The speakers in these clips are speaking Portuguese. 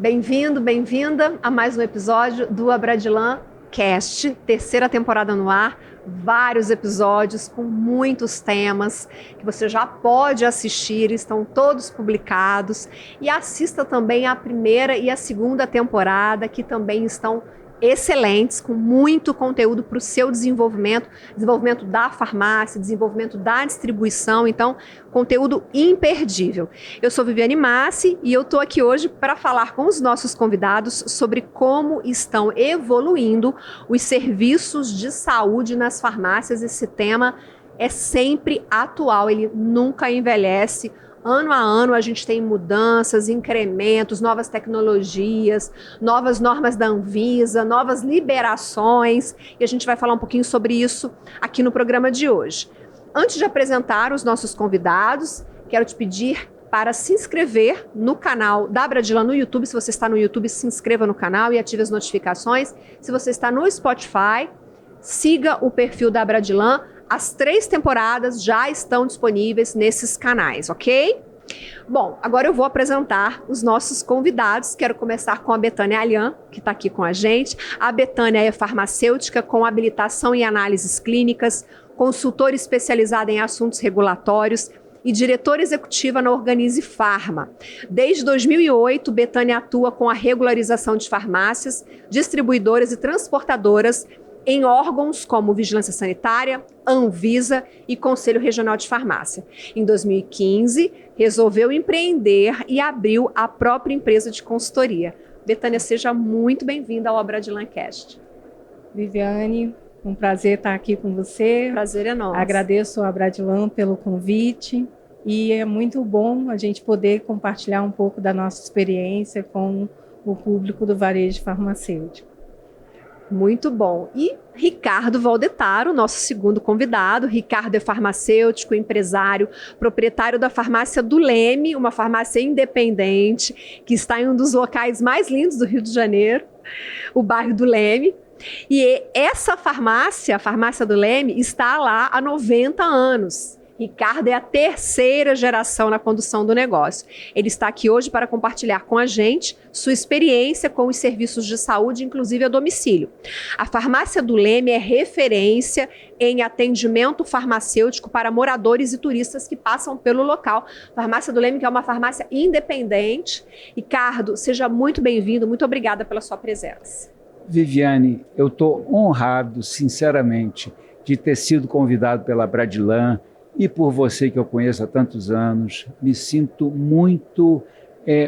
Bem-vindo, bem-vinda a mais um episódio do Abradilan Cast, terceira temporada no ar, vários episódios com muitos temas que você já pode assistir, estão todos publicados, e assista também a primeira e a segunda temporada, que também estão excelentes, com muito conteúdo para o seu desenvolvimento, desenvolvimento da farmácia, desenvolvimento da distribuição, então, conteúdo imperdível. Eu sou Viviane Massi e eu estou aqui hoje para falar com os nossos convidados sobre como estão evoluindo os serviços de saúde nas farmácias. Esse tema é sempre atual, ele nunca envelhece. Ano a ano a gente tem mudanças, incrementos, novas tecnologias, novas normas da Anvisa, novas liberações, e a gente vai falar um pouquinho sobre isso aqui no programa de hoje. Antes de apresentar os nossos convidados, quero te pedir para se inscrever no canal da Abradilan no YouTube. Se você está no YouTube, se inscreva no canal e ative as notificações. Se você está no Spotify, siga o perfil da Abradilan. As 3 temporadas já estão disponíveis nesses canais, ok? Bom, agora eu vou apresentar os nossos convidados. Quero começar com a Betânia Alian, que está aqui com a gente. A Betânia é farmacêutica com habilitação em análises clínicas, consultora especializada em assuntos regulatórios e diretora executiva na Organize Pharma. Desde 2008, Betânia atua com a regularização de farmácias, distribuidoras e transportadoras em órgãos como Vigilância Sanitária, Anvisa e Conselho Regional de Farmácia. Em 2015, resolveu empreender e abriu a própria empresa de consultoria. Betânia, seja muito bem-vinda ao Abradilan Cast. Viviane, um prazer estar aqui com você. Prazer é nosso. Agradeço ao Abradilan pelo convite e é muito bom a gente poder compartilhar um pouco da nossa experiência com o público do varejo farmacêutico. Muito bom. E Ricardo Valdetaro, nosso segundo convidado. Ricardo é farmacêutico, empresário, proprietário da farmácia do Leme, uma farmácia independente que está em um dos locais mais lindos do Rio de Janeiro, o bairro do Leme. E essa farmácia, a farmácia do Leme, está lá há 90 anos. Ricardo é a terceira geração na condução do negócio. Ele está aqui hoje para compartilhar com a gente sua experiência com os serviços de saúde, inclusive a domicílio. A farmácia do Leme é referência em atendimento farmacêutico para moradores e turistas que passam pelo local. Farmácia do Leme, que é uma farmácia independente. Ricardo, seja muito bem-vindo, muito obrigada pela sua presença. Viviane, eu estou honrado, sinceramente, de ter sido convidado pela Abradilan e por você que eu conheço há tantos anos. Me sinto muito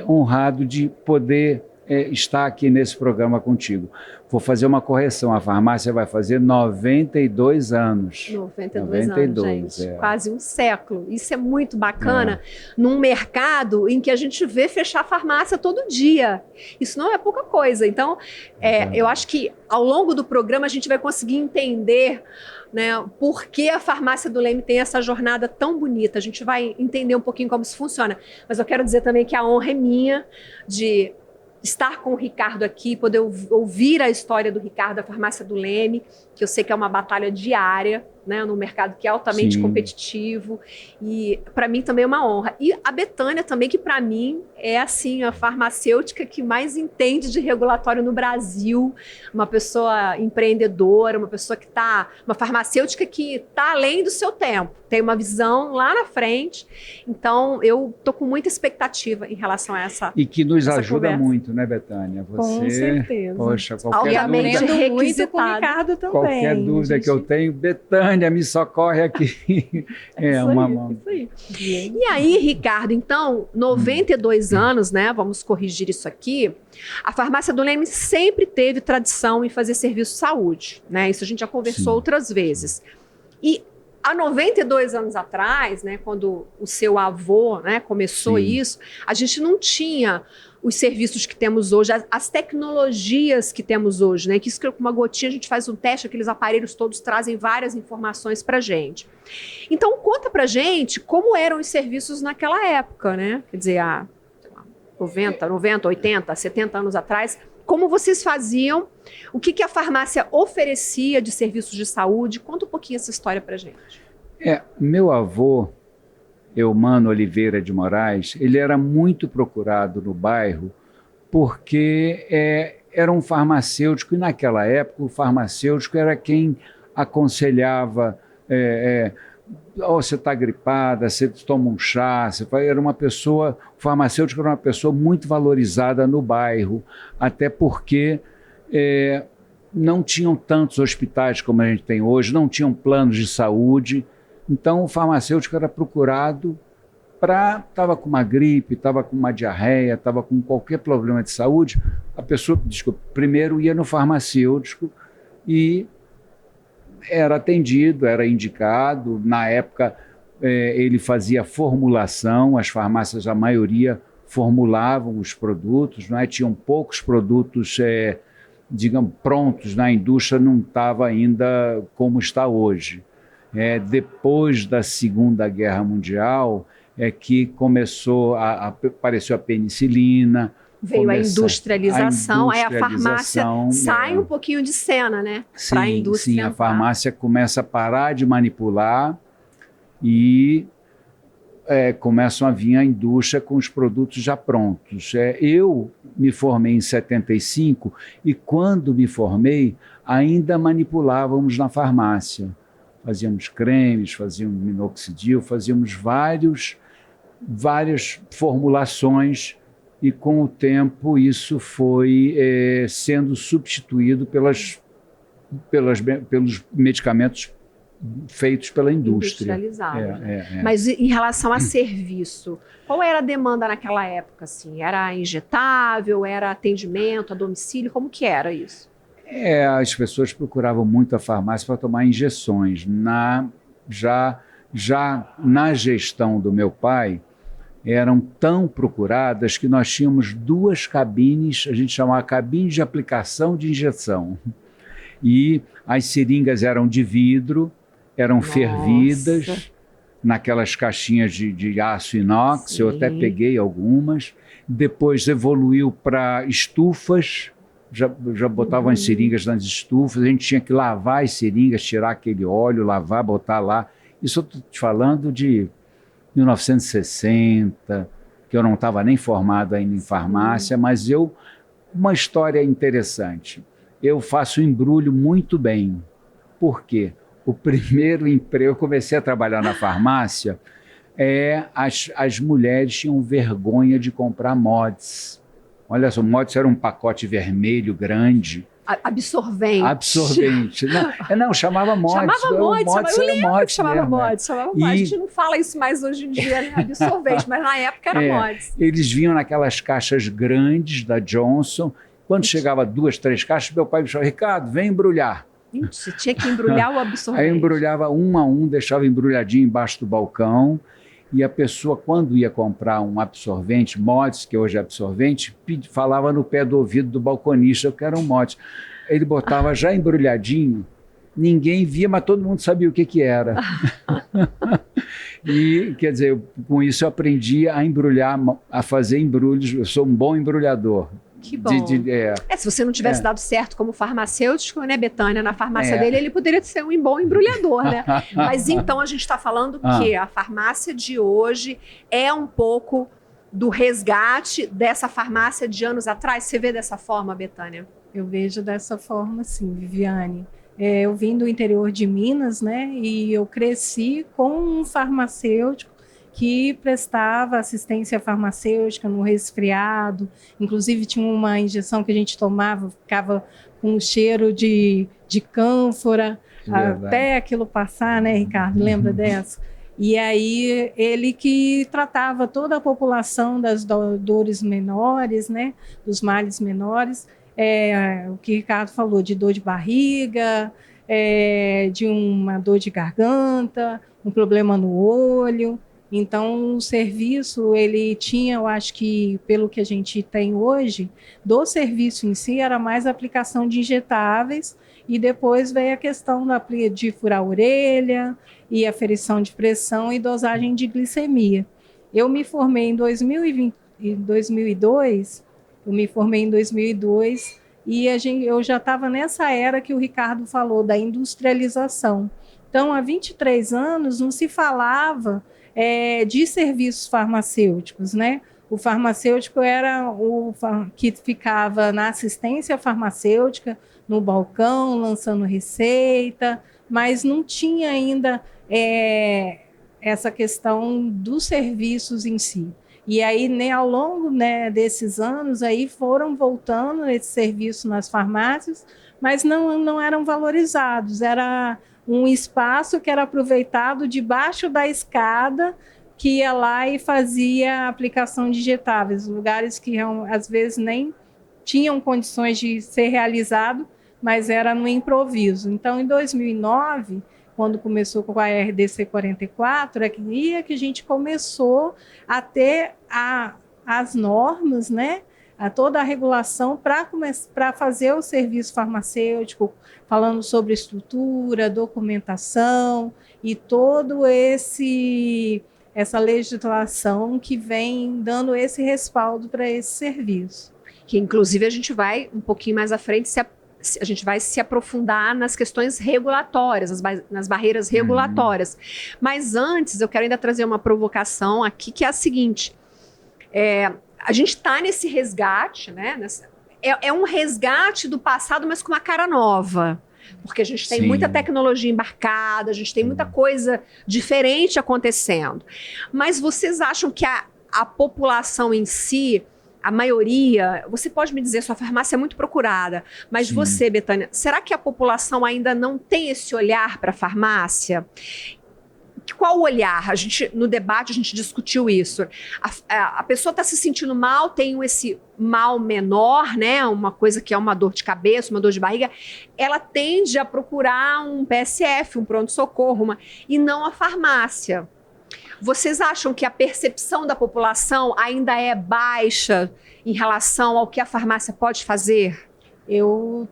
honrado de poder estar aqui nesse programa contigo. Vou fazer uma correção, a farmácia vai fazer 92 anos. 92 anos, gente. Quase um século. Isso é muito bacana num mercado em que a gente vê fechar a farmácia todo dia. Isso não é pouca coisa. Então, eu acho que ao longo do programa a gente vai conseguir entender, né, por que a farmácia do Leme tem essa jornada tão bonita. A gente vai entender um pouquinho como isso funciona. Mas eu quero dizer também que a honra é minha de estar com o Ricardo aqui, poder ouvir a história do Ricardo, da farmácia do Leme, que eu sei que é uma batalha diária, né, no mercado que é altamente competitivo, e para mim também é uma honra. E a Betânia também, que para mim é assim a farmacêutica que mais entende de regulatório no Brasil, uma pessoa empreendedora, uma pessoa que uma farmacêutica que está além do seu tempo, tem uma visão lá na frente. Então eu tô com muita expectativa em relação a essa e que nos ajuda conversa. Muito, né, Betânia? Você, com certeza. Poxa, qualquer dúvida, muito com o Ricardo também. Qualquer dúvida que eu tenho, Betânia, me socorre aqui. Isso aí. E aí, Ricardo, então, 92 anos, né? Vamos corrigir isso aqui. A farmácia do Leme sempre teve tradição em fazer serviço de saúde, né? Isso a gente já conversou outras vezes. E há 92 anos atrás, né, quando o seu avô, né, começou isso, a gente não tinha os serviços que temos hoje, as tecnologias que temos hoje, né? Que isso, com uma gotinha a gente faz um teste, aqueles aparelhos todos trazem várias informações para a gente. Então, conta para a gente como eram os serviços naquela época, né? Quer dizer, há 90, 80, 70 anos atrás, como vocês faziam, o que a farmácia oferecia de serviços de saúde? Conta um pouquinho essa história para a gente. Meu avô, Eumano Oliveira de Moraes, ele era muito procurado no bairro porque era um farmacêutico, e naquela época o farmacêutico era quem aconselhava, você está gripada, você toma um chá, era uma pessoa, o farmacêutico era uma pessoa muito valorizada no bairro, até porque não tinham tantos hospitais como a gente tem hoje, não tinham planos de saúde, então o farmacêutico era procurado estava com uma gripe, estava com uma diarreia, estava com qualquer problema de saúde, a pessoa, primeiro ia no farmacêutico e era atendido, era indicado. Na época, ele fazia formulação, as farmácias, a maioria, formulavam os produtos, não é? Tinham poucos produtos, digamos, prontos, na indústria não estava ainda como está hoje. Depois da Segunda Guerra Mundial, que apareceu a penicilina, veio a industrialização, aí a farmácia sai um pouquinho de cena, né? Para a indústria. Sim, a farmácia começa a parar de manipular e começam a vir a indústria com os produtos já prontos. Eu me formei em 75 e quando me formei ainda manipulávamos na farmácia. Fazíamos cremes, fazíamos minoxidil, fazíamos várias formulações e com o tempo isso foi sendo substituído pelos medicamentos feitos pela indústria. Industrializados. Mas em relação a serviço, qual era a demanda naquela época? Assim? Era injetável, era atendimento a domicílio? Como que era isso? As pessoas procuravam muito a farmácia para tomar injeções. Já na gestão do meu pai, eram tão procuradas que nós tínhamos 2 cabines, a gente chamava cabine de aplicação de injeção. E as seringas eram de vidro, eram fervidas naquelas caixinhas de aço inox. Sim. Eu até peguei algumas. Depois evoluiu para estufas, já botavam as seringas nas estufas, a gente tinha que lavar as seringas, tirar aquele óleo, lavar, botar lá. Isso eu estou te falando de 1960, que eu não estava nem formado ainda em farmácia, mas uma história interessante. Eu faço embrulho muito bem. Por quê? O primeiro emprego, eu comecei a trabalhar na farmácia, as mulheres tinham vergonha de comprar mods. Olha só, mods era um pacote vermelho grande. Absorvente. Não, chamava mods. Eu lembro que chamava mods. A gente não fala isso mais hoje em dia, né? Absorvente, mas na época era mods. Eles vinham naquelas caixas grandes da Johnson. Quando chegava 2, 3 caixas, meu pai me chamava: Ricardo, vem embrulhar. Você tinha que embrulhar o absorvente. Aí eu embrulhava um a um, deixava embrulhadinho embaixo do balcão. E a pessoa, quando ia comprar um absorvente, mods, que hoje é absorvente, falava no pé do ouvido do balconista que era um mods. Ele botava já embrulhadinho, ninguém via, mas todo mundo sabia o que era. E, quer dizer, com isso eu aprendi a embrulhar, a fazer embrulhos. Eu sou um bom embrulhador. Que bom. Se você não tivesse dado certo como farmacêutico, né, Betânia, na farmácia dele, ele poderia ser um bom embrulhador, né? Mas então a gente está falando que a farmácia de hoje é um pouco do resgate dessa farmácia de anos atrás. Você vê dessa forma, Betânia? Eu vejo dessa forma, sim, Viviane. Eu vim do interior de Minas, né? E eu cresci com um farmacêutico que prestava assistência farmacêutica no resfriado. Inclusive tinha uma injeção que a gente tomava, ficava com um cheiro de cânfora, até aquilo passar, né, Ricardo? Lembra dessa? E aí ele que tratava toda a população das dores menores, né, dos males menores, o que o Ricardo falou, de dor de barriga, de uma dor de garganta, um problema no olho. Então, o serviço, ele tinha, eu acho que, pelo que a gente tem hoje, do serviço em si, era mais a aplicação de injetáveis, e depois veio a questão de furar a orelha, e aferição de pressão e dosagem de glicemia. Eu me formei em 2002, e eu já estava nessa era que o Ricardo falou, da industrialização. Então, há 23 anos, não se falava de serviços farmacêuticos, né? O farmacêutico era o que ficava na assistência farmacêutica, no balcão, lançando receita, mas não tinha ainda essa questão dos serviços em si. E aí, né, ao longo, né, desses anos, aí foram voltando esses serviços nas farmácias, mas não eram valorizados. Era um espaço que era aproveitado debaixo da escada, que ia lá e fazia a aplicação de injetáveis, lugares que às vezes nem tinham condições de ser realizado, mas era no improviso. Então, em 2009, quando começou com a RDC 44, é que a gente começou a ter as normas, né? Toda a regulação para fazer o serviço farmacêutico, falando sobre estrutura, documentação e todo essa legislação que vem dando esse respaldo para esse serviço. Que, inclusive, a gente vai um pouquinho mais à frente, a gente vai se aprofundar nas questões regulatórias, nas barreiras regulatórias. Mas antes, eu quero ainda trazer uma provocação aqui, que é a seguinte. A gente está nesse resgate, né? É um resgate do passado, mas com uma cara nova. Porque a gente tem muita tecnologia embarcada, a gente tem muita coisa diferente acontecendo. Mas vocês acham que a população em si, a maioria, você pode me dizer, sua farmácia é muito procurada, mas você, Betânia, será que a população ainda não tem esse olhar para a farmácia? Qual o olhar? No debate a gente discutiu isso. A pessoa está se sentindo mal, tem esse mal menor, né? Uma coisa que é uma dor de cabeça, uma dor de barriga, ela tende a procurar um PSF, um pronto-socorro, e não a farmácia. Vocês acham que a percepção da população ainda é baixa em relação ao que a farmácia pode fazer? Eu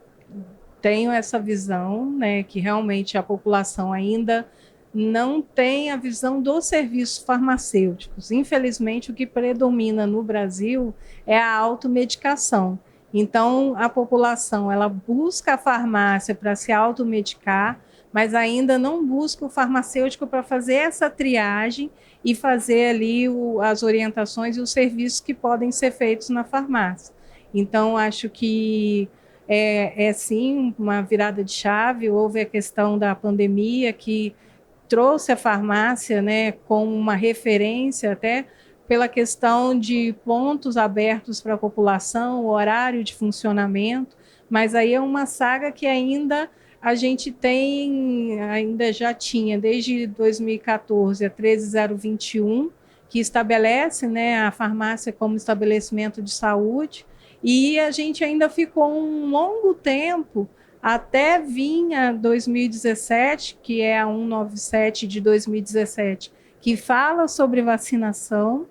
tenho essa visão, né, que realmente a população ainda não tem a visão dos serviços farmacêuticos. Infelizmente, o que predomina no Brasil é a automedicação. Então, a população ela busca a farmácia para se automedicar, mas ainda não busca o farmacêutico para fazer essa triagem e fazer ali as orientações e os serviços que podem ser feitos na farmácia. Então, acho que sim uma virada de chave. Houve a questão da pandemia que trouxe a farmácia, né, como uma referência até pela questão de pontos abertos para a população, o horário de funcionamento, mas aí é uma saga que ainda a gente ainda já tinha, desde 2014, a 13021, que estabelece, né, a farmácia como estabelecimento de saúde, e a gente ainda ficou um longo tempo até vir a 2017, que é a 197 de 2017, que fala sobre vacinação,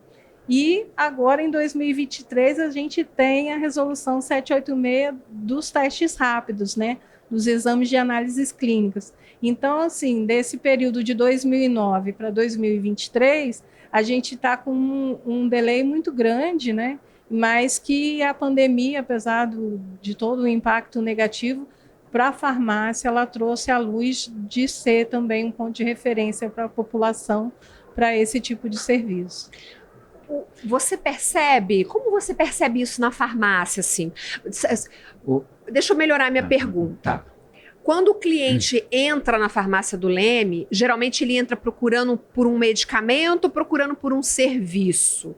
e agora em 2023 a gente tem a resolução 786 dos testes rápidos, né, dos exames de análises clínicas. Então, assim, desse período de 2009 para 2023, a gente está com um delay muito grande, né, mas que a pandemia, apesar de todo o impacto negativo, para a farmácia, ela trouxe à luz de ser também um ponto de referência para a população para esse tipo de serviço. Como você percebe isso na farmácia, assim? Deixa eu melhorar a minha pergunta. Tá. Quando o cliente entra na farmácia do Leme, geralmente ele entra procurando por um medicamento ou procurando por um serviço?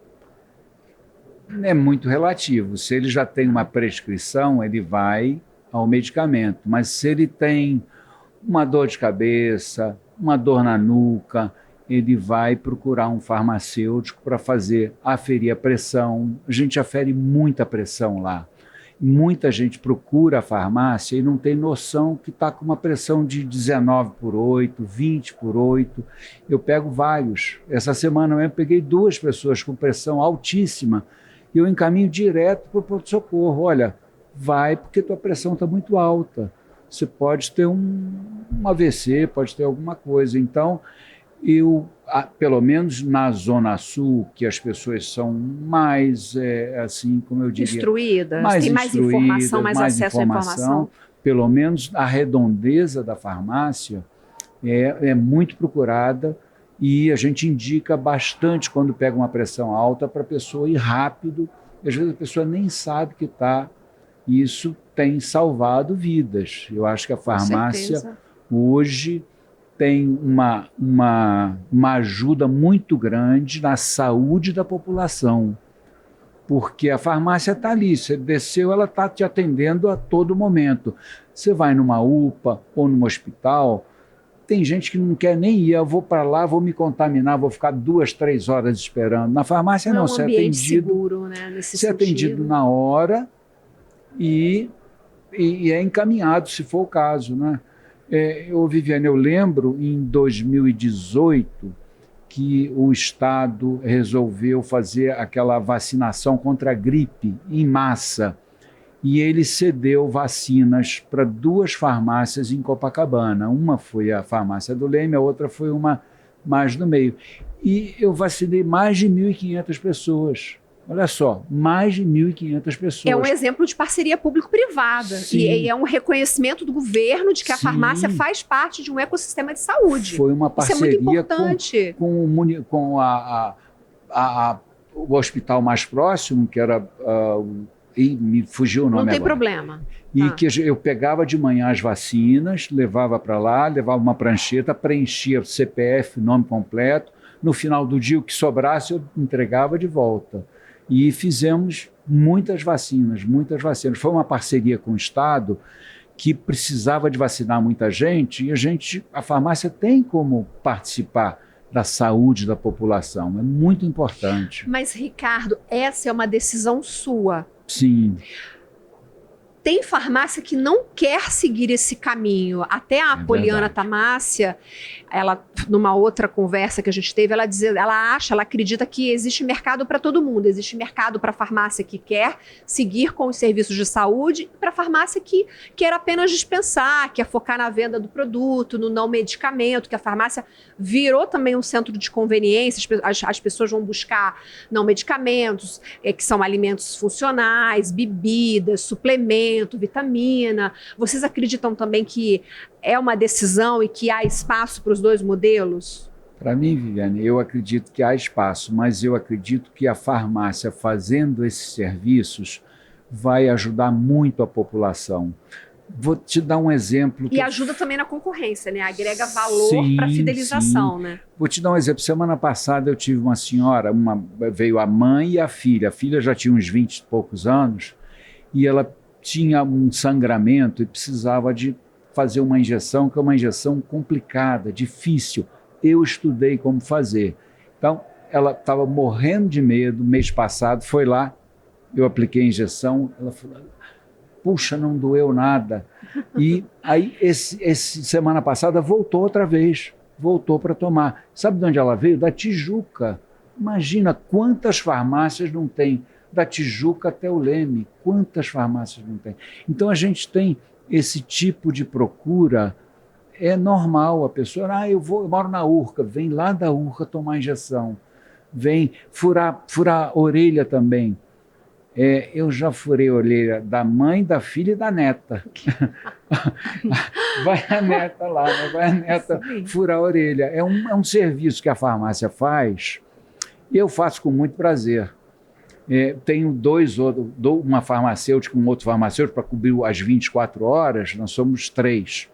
É muito relativo. Se ele já tem uma prescrição, ele vai ao medicamento. Mas se ele tem uma dor de cabeça, uma dor na nuca, ele vai procurar um farmacêutico para aferir a pressão. A gente afere muita pressão lá. Muita gente procura a farmácia e não tem noção que está com uma pressão de 19/8, 20/8. Eu pego vários. Essa semana eu peguei 2 pessoas com pressão altíssima e eu encaminho direto para o pronto-socorro. Olha, vai porque tua pressão está muito alta. Você pode ter um AVC, pode ter alguma coisa. Então, pelo menos na Zona Sul, que as pessoas são mais, assim, como eu diria... Instruídas, tem mais informação, mais acesso à informação. Pelo menos a redondeza da farmácia é muito procurada E a gente indica bastante quando pega uma pressão alta para a pessoa ir rápido. E às vezes a pessoa nem sabe que está. Isso tem salvado vidas. Eu acho que a farmácia hoje tem uma ajuda muito grande na saúde da população. Porque a farmácia está ali, você desceu, ela está te atendendo a todo momento. Você vai numa UPA ou num hospital, tem gente que não quer nem ir, eu vou para lá, vou me contaminar, vou ficar 2, 3 horas esperando. Na farmácia não, você é atendido, seguro, né, nesse você é atendido na hora e é encaminhado, se for o caso, né? Viviane, eu lembro em 2018 que o Estado resolveu fazer aquela vacinação contra a gripe em massa e ele cedeu vacinas para 2 farmácias em Copacabana. Uma foi a farmácia do Leme, a outra foi uma mais no meio. E eu vacinei mais de 1.500 pessoas. Olha só, mais de 1.500 pessoas. É um exemplo de parceria público-privada. E é um reconhecimento do governo de que a farmácia faz parte de um ecossistema de saúde. Foi uma parceria Isso é muito importante. com o hospital mais próximo, que era... e me fugiu o nome agora. Não tem problema. E que eu pegava de manhã as vacinas, levava para lá, levava uma prancheta, preenchia o CPF, nome completo. No final do dia, o que sobrasse, eu entregava de volta. E fizemos muitas vacinas. Foi uma parceria com o Estado que precisava de vacinar muita gente e a farmácia tem como participar da saúde da população. É muito importante. Mas, Ricardo, essa é uma decisão sua. Sim. Tem farmácia que não quer seguir esse caminho. Até a Poliana Tamácia, ela, numa outra conversa que a gente teve, ela acredita que existe mercado para todo mundo. Existe mercado para a farmácia que quer seguir com os serviços de saúde e para a farmácia que quer apenas dispensar, quer focar na venda do produto, no não medicamento, que a farmácia virou também um centro de conveniência. As pessoas vão buscar não medicamentos, que são alimentos funcionais, bebidas, suplementos, vitamina. Vocês acreditam também que é uma decisão e que há espaço para os 2 modelos? Para mim, Viviane, eu acredito que há espaço, mas eu acredito que a farmácia fazendo esses serviços vai ajudar muito a população. Vou te dar um exemplo. E ajuda também na concorrência, né? Agrega valor para a fidelização, né? Vou te dar um exemplo. Semana passada eu tive uma senhora, veio a mãe e a filha. A filha já tinha uns 20 e poucos anos e ela tinha um sangramento e precisava de fazer uma injeção, que é uma injeção complicada, difícil. Eu estudei como fazer. Então, ela estava morrendo de medo, mês passado, foi lá, eu apliquei a injeção, ela falou, puxa, não doeu nada. E aí, semana passada, voltou outra vez, voltou para tomar. Sabe de onde ela veio? Da Tijuca. Imagina quantas farmácias não tem. Da Tijuca até o Leme, quantas farmácias não tem? Então a gente tem esse tipo de procura, é normal a pessoa, eu moro na Urca, vem lá da Urca tomar injeção, vem furar a orelha também. Eu já furei a orelha da mãe, da filha e da neta. Vai a neta lá, vai a neta furar a orelha. É um serviço que a farmácia faz, e eu faço com muito prazer. Tenho uma farmacêutica, um outro farmacêutico para cobrir as 24 horas, nós somos 3.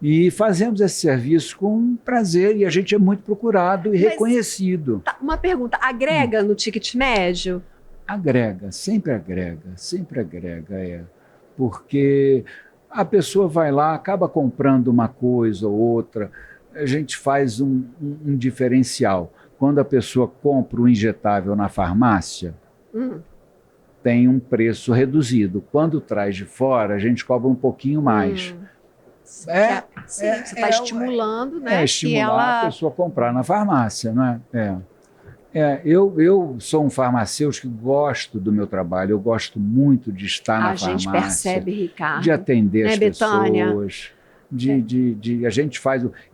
E fazemos esse serviço com prazer e a gente é muito procurado e reconhecido. Uma pergunta, agrega no ticket médio? Agrega, sempre agrega, porque a pessoa vai lá, acaba comprando uma coisa ou outra, a gente faz um diferencial. Quando a pessoa compra o injetável na farmácia, tem um preço reduzido. Quando traz de fora, a gente cobra um pouquinho mais. Sim, você está estimulando, né? Estimular a pessoa a comprar na farmácia, não é? Eu sou um farmacêutico que gosto do meu trabalho, eu gosto muito de estar na farmácia. A gente percebe, Ricardo. De atender as Betânia? Pessoas. A gente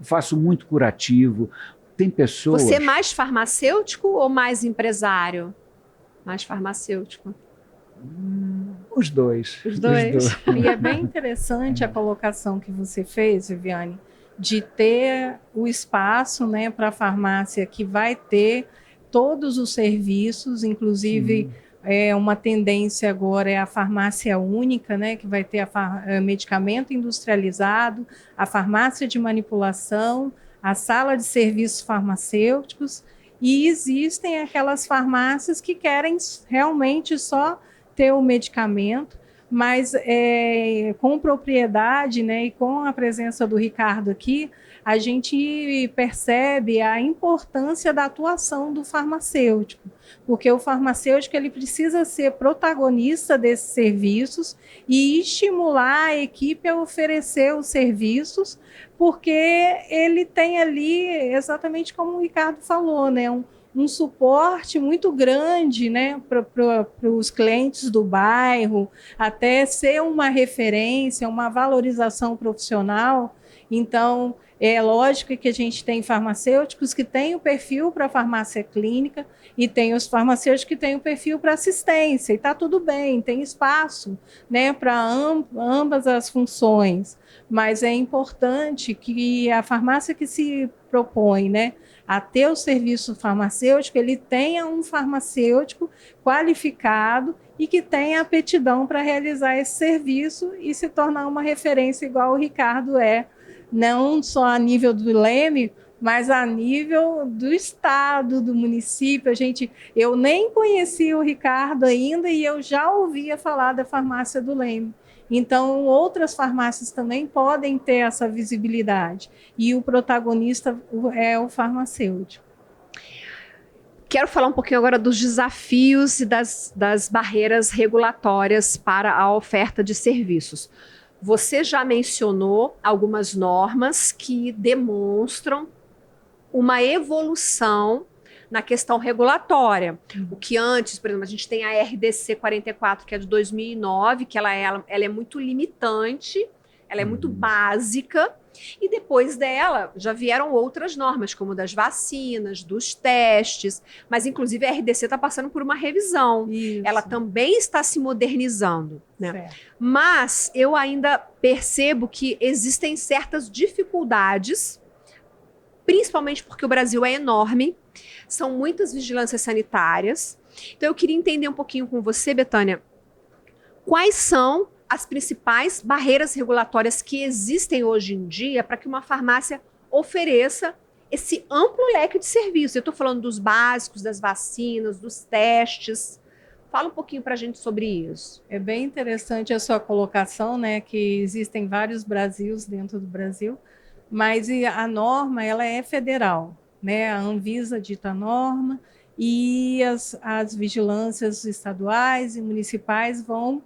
faço muito curativo. Tem pessoas... Você é mais farmacêutico ou mais empresário? Mais farmacêutico. Os dois. E é bem interessante a colocação que você fez, Viviane, de ter o espaço, né, para a farmácia que vai ter todos os serviços, inclusive uma tendência agora é a farmácia única, né, que vai ter medicamento industrializado, a farmácia de manipulação, a sala de serviços farmacêuticos, e existem aquelas farmácias que querem realmente só ter o medicamento, mas com propriedade, né, e com a presença do Ricardo aqui, a gente percebe a importância da atuação do farmacêutico, porque o farmacêutico ele precisa ser protagonista desses serviços e estimular a equipe a oferecer os serviços, porque ele tem ali, exatamente como o Ricardo falou, né, um suporte muito grande, né, para os clientes do bairro, até ser uma referência, uma valorização profissional. Então, é lógico que a gente tem farmacêuticos que têm o perfil para farmácia clínica e tem os farmacêuticos que têm o perfil para assistência, e está tudo bem, tem espaço, né, para ambas as funções, mas é importante que a farmácia que se propõe, né, a ter o serviço farmacêutico, ele tenha um farmacêutico qualificado e que tenha aptidão para realizar esse serviço e se tornar uma referência igual o Ricardo é, não só a nível do Leme, mas a nível do estado, do município. Eu nem conhecia o Ricardo ainda e eu já ouvia falar da farmácia do Leme. Então, outras farmácias também podem ter essa visibilidade. E o protagonista é o farmacêutico. Quero falar um pouquinho agora dos desafios e das barreiras regulatórias para a oferta de serviços. Você já mencionou algumas normas que demonstram uma evolução na questão regulatória. O que antes, por exemplo, a gente tem a RDC 44, que é de 2009, que ela é muito limitante, ela é muito básica, e depois dela já vieram outras normas, como das vacinas, dos testes, mas inclusive a RDC está passando por uma revisão. Isso. Ela também está se modernizando, né? Certo. Mas eu ainda percebo que existem certas dificuldades, principalmente porque o Brasil é enorme, são muitas vigilâncias sanitárias. Então eu queria entender um pouquinho com você, Betânia, quais são as principais barreiras regulatórias que existem hoje em dia para que uma farmácia ofereça esse amplo leque de serviços. Eu estou falando dos básicos, das vacinas, dos testes. Fala um pouquinho para a gente sobre isso. É bem interessante a sua colocação, né, que existem vários Brasils dentro do Brasil, mas a norma ela é federal, né? A Anvisa dita a norma e as vigilâncias estaduais e municipais vão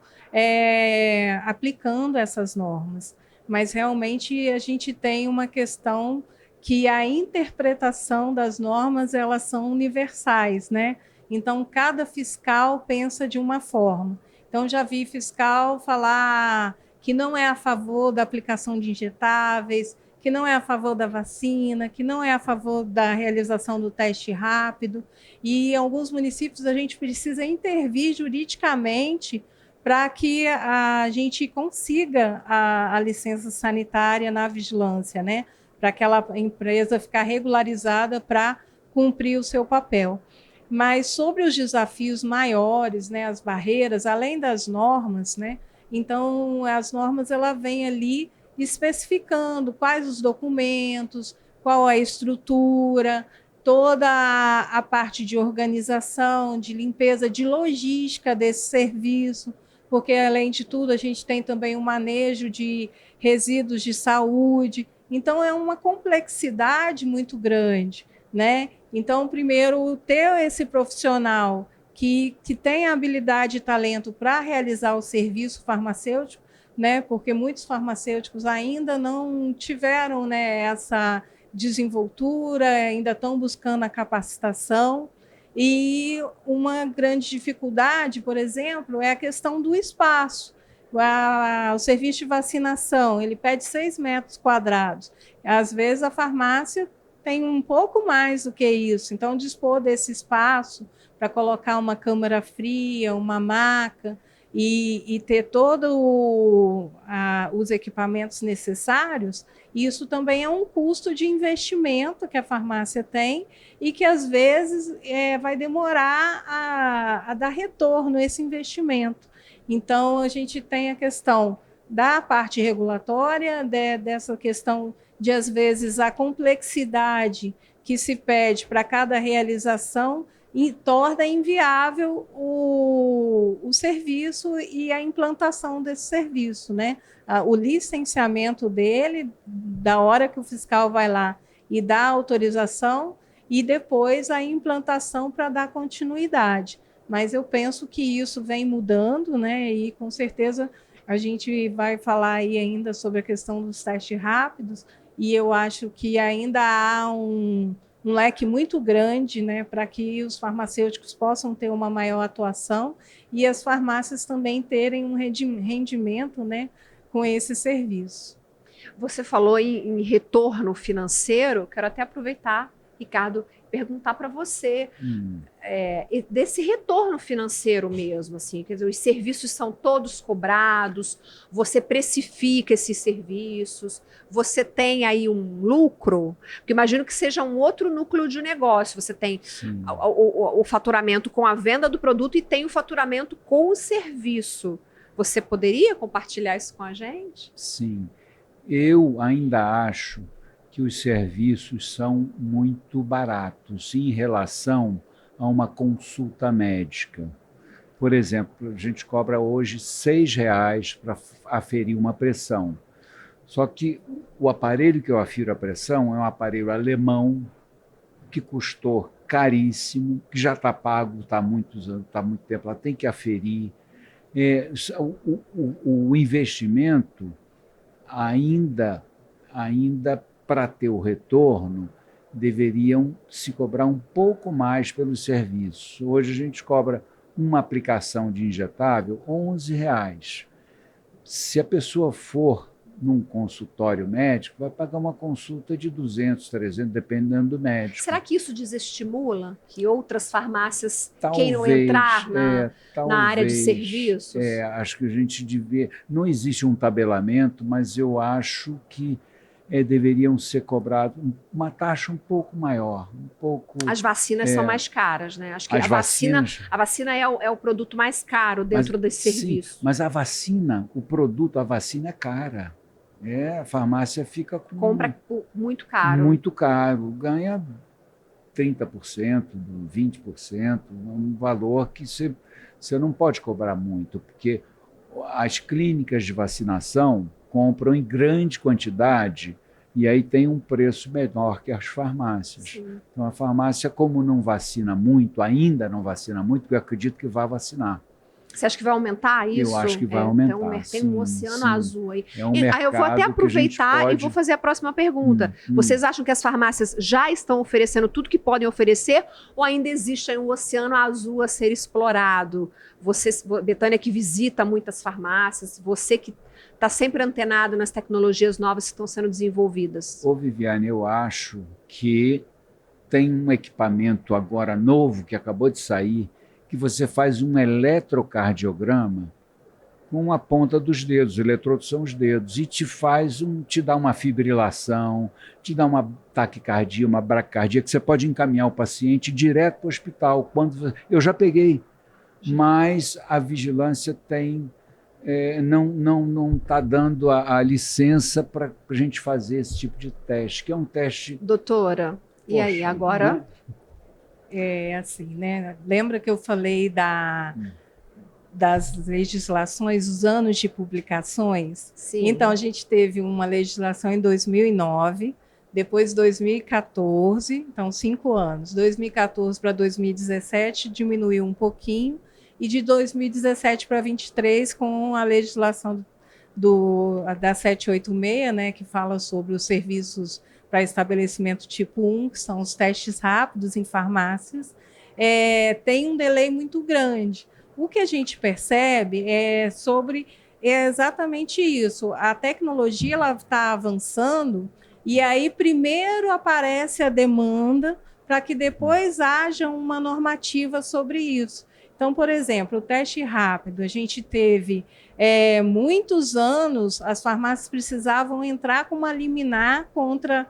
aplicando essas normas. Mas realmente a gente tem uma questão que a interpretação das normas elas são universais, né? Então cada fiscal pensa de uma forma. Então já vi fiscal falar que não é a favor da aplicação de injetáveis, que não é a favor da vacina, que não é a favor da realização do teste rápido. E em alguns municípios a gente precisa intervir juridicamente para que a gente consiga a licença sanitária na vigilância, né? Para aquela empresa ficar regularizada para cumprir o seu papel. Mas sobre os desafios maiores, né, as barreiras, além das normas, né? Então as normas ela vem ali especificando quais os documentos, qual a estrutura, toda a parte de organização, de limpeza, de logística desse serviço, porque, além de tudo, a gente tem também um manejo de resíduos de saúde. Então, é uma complexidade muito grande, né? Então, primeiro, ter esse profissional que tem habilidade e talento para realizar o serviço farmacêutico, né? Porque muitos farmacêuticos ainda não tiveram, né, essa desenvoltura, ainda estão buscando a capacitação. E uma grande dificuldade, por exemplo, é a questão do espaço. O serviço de vacinação, ele pede 6 metros quadrados. Às vezes a farmácia tem um pouco mais do que isso. Então, dispor desse espaço para colocar uma câmara fria, uma maca, e ter todos os equipamentos necessários, isso também é um custo de investimento que a farmácia tem e que, às vezes, vai demorar a dar retorno esse investimento. Então, a gente tem a questão da parte regulatória, dessa questão de, às vezes, a complexidade que se pede para cada realização e torna inviável o serviço e a implantação desse serviço, né? O licenciamento dele, da hora que o fiscal vai lá e dá a autorização, e depois a implantação para dar continuidade. Mas eu penso que isso vem mudando, né? E com certeza a gente vai falar aí ainda sobre a questão dos testes rápidos, e eu acho que ainda há um leque muito grande, né, para que os farmacêuticos possam ter uma maior atuação e as farmácias também terem um rendimento, né, com esse serviço. Você falou em retorno financeiro, quero até aproveitar, Ricardo, perguntar para você desse retorno financeiro mesmo, assim, quer dizer, os serviços são todos cobrados, você precifica esses serviços, você tem aí um lucro, porque imagino que seja um outro núcleo de negócio, você tem o faturamento com a venda do produto e tem o faturamento com o serviço. Você poderia compartilhar isso com a gente? Sim, eu ainda acho que os serviços são muito baratos em relação a uma consulta médica. Por exemplo, a gente cobra hoje R$ 6 para aferir uma pressão. Só que o aparelho que eu afiro a pressão é um aparelho alemão que custou caríssimo, que já está pago, está há muitos anos, está há muito tempo, ela tem que aferir. O investimento ainda para ter o retorno, deveriam se cobrar um pouco mais pelo serviço. Hoje a gente cobra uma aplicação de injetável R$ 11. Se a pessoa for num consultório médico, vai pagar uma consulta de 200, 300, dependendo do médico. Será que isso desestimula que outras farmácias talvez, queiram entrar na área de serviços? Acho que a gente devia... Não existe um tabelamento, mas eu acho que deveriam ser cobrados uma taxa um pouco maior, um pouco... As vacinas são mais caras, né? Acho que a vacina é o produto mais caro dentro desse serviço. Sim, mas a vacina é cara. A farmácia fica com... Compra muito caro. Muito caro, ganha 30%, 20%, um valor que você não pode cobrar muito, porque as clínicas de vacinação compram em grande quantidade e aí tem um preço menor que as farmácias. Sim. Então, a farmácia, como não vacina muito, ainda não vacina muito, eu acredito que vai vacinar. Você acha que vai aumentar isso? Eu acho que vai aumentar. Então, tem um oceano azul aí. É um mercado eu vou até aproveitar e vou fazer a próxima pergunta. Vocês acham que as farmácias já estão oferecendo tudo que podem oferecer ou ainda existe aí um oceano azul a ser explorado? Você, Betânia, que visita muitas farmácias, você que está sempre antenado nas tecnologias novas que estão sendo desenvolvidas. Ô, Viviane, eu acho que tem um equipamento agora novo que acabou de sair, que você faz um eletrocardiograma com a ponta dos dedos, os eletrodos são os dedos, e te dá uma fibrilação, te dá uma taquicardia, uma braquicardia, que você pode encaminhar o paciente direto para o hospital. Eu já peguei, mas a vigilância não está dando a licença para a gente fazer esse tipo de teste, que é um teste... Doutora, e aí, agora... assim, né? Lembra que eu falei das legislações, os anos de publicações? Sim. Então, a gente teve uma legislação em 2009, depois 2014, então 5 anos. 2014 para 2017 diminuiu um pouquinho, e de 2017 para 2023, com a legislação da 786, né, que fala sobre os serviços para estabelecimento tipo 1, que são os testes rápidos em farmácias, tem um delay muito grande. O que a gente percebe é exatamente isso. A tecnologia está avançando e aí primeiro aparece a demanda para que depois haja uma normativa sobre isso. Então, por exemplo, o teste rápido, a gente teve muitos anos, as farmácias precisavam entrar com uma liminar contra,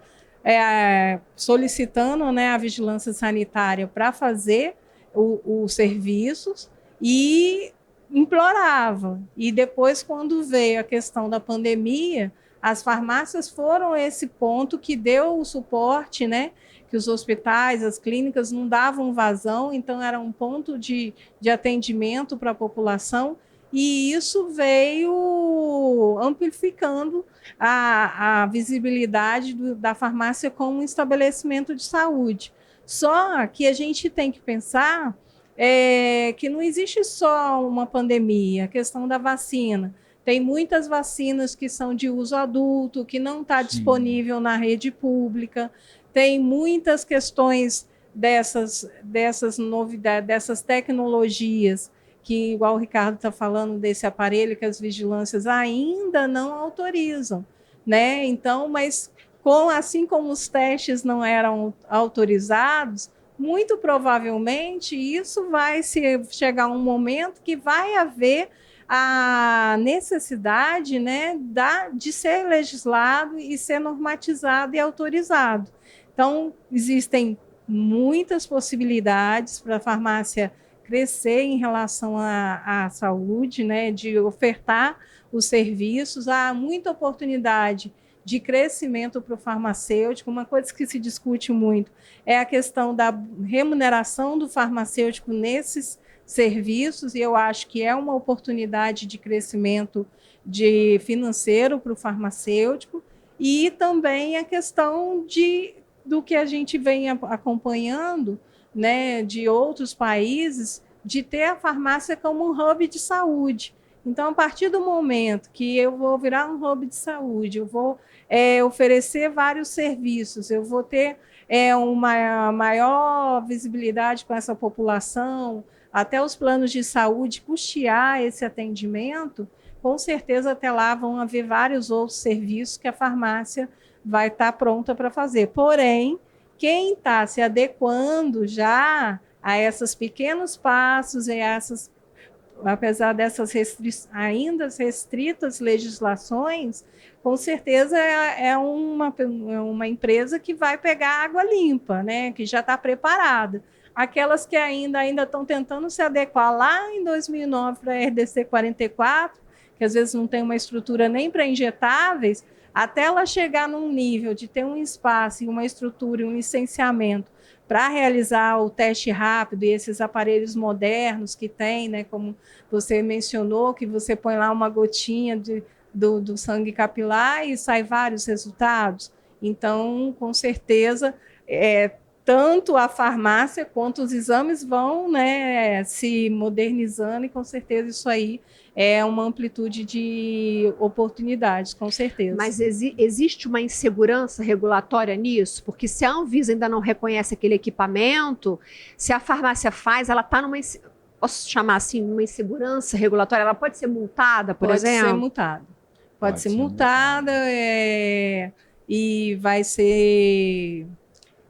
solicitando, né, a vigilância sanitária para fazer os serviços e implorava. E depois, quando veio a questão da pandemia, as farmácias foram esse ponto que deu o suporte, né? Que os hospitais, as clínicas não davam vazão, então era um ponto de atendimento para a população, e isso veio amplificando a visibilidade da farmácia como um estabelecimento de saúde. Só que a gente tem que pensar que não existe só uma pandemia, a questão da vacina. Tem muitas vacinas que são de uso adulto, que não está disponível na rede pública. Tem muitas questões dessas novidades, dessas tecnologias, que, igual o Ricardo está falando, desse aparelho que as vigilâncias ainda não autorizam, né? Então, mas assim como os testes não eram autorizados, muito provavelmente isso vai chegar um momento que vai haver a necessidade, né, de ser legislado e ser normatizado e autorizado. Então, existem muitas possibilidades para a farmácia crescer em relação à saúde, né, de ofertar os serviços. Há muita oportunidade de crescimento para o farmacêutico. Uma coisa que se discute muito é a questão da remuneração do farmacêutico nesses serviços, e eu acho que é uma oportunidade de crescimento financeiro para o farmacêutico, e também a questão do que a gente vem acompanhando, né, de outros países, de ter a farmácia como um hub de saúde. Então, a partir do momento que eu vou virar um hub de saúde, eu vou oferecer vários serviços, eu vou ter uma maior visibilidade com essa população, até os planos de saúde custear esse atendimento, com certeza até lá vão haver vários outros serviços que a farmácia vai estar pronta para fazer. Porém, quem está se adequando já a esses pequenos passos e apesar dessas ainda restritas legislações, com certeza é uma empresa que vai pegar água limpa, né? Que já está preparada. Aquelas que ainda estão tentando se adequar lá em 2009 para a RDC 44, que às vezes não tem uma estrutura nem para injetáveis, até ela chegar num nível de ter um espaço, uma estrutura e um licenciamento para realizar o teste rápido e esses aparelhos modernos que tem, né, como você mencionou, que você põe lá uma gotinha do sangue capilar e sai vários resultados. Então, com certeza, tanto a farmácia quanto os exames vão, né, se modernizando, e com certeza isso aí é uma amplitude de oportunidades, com certeza. Mas existe uma insegurança regulatória nisso? Porque se a Anvisa ainda não reconhece aquele equipamento, se a farmácia faz, ela está numa, posso chamar assim, uma insegurança regulatória, ela pode ser multada, por exemplo? Pode ser multada. Pode ser multada e vai ser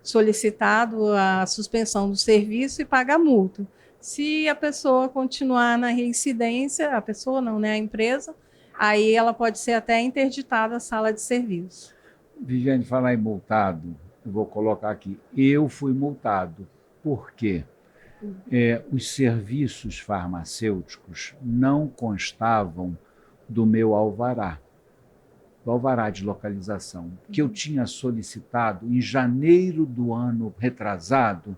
solicitado a suspensão do serviço e pagar multa. Se a pessoa continuar na reincidência, a pessoa não, né, a empresa, aí ela pode ser até interditada a sala de serviço. Viviane, falar em multado, eu vou colocar aqui. Eu fui multado. Por quê? Os serviços farmacêuticos não constavam do meu alvará, do alvará de localização, que eu tinha solicitado em janeiro do ano retrasado,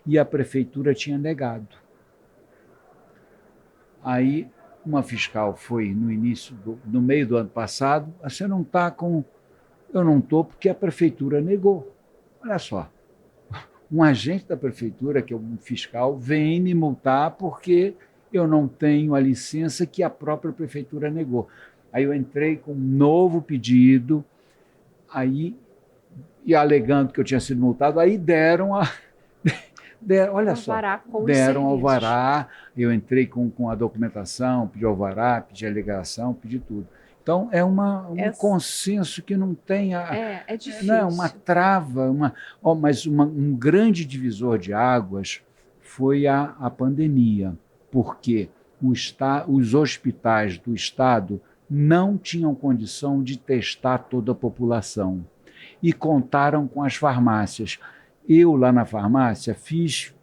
e a prefeitura tinha negado. Aí uma fiscal foi no meio do ano passado, você não está com... Eu não estou porque a prefeitura negou. Olha só, um agente da prefeitura, que é um fiscal, vem me multar porque eu não tenho a licença que a própria prefeitura negou. Aí eu entrei com um novo pedido, e alegando que eu tinha sido multado, aí olha só, deram alvará, eu entrei com a documentação, pedi alvará, pedi alegação, pedi tudo. Então, é um consenso que não tem é difícil. Não, uma trava, mas um grande divisor de águas foi a pandemia. porque os hospitais do Estado não tinham condição de testar toda a população e contaram com as farmácias. Eu, lá na farmácia, fiz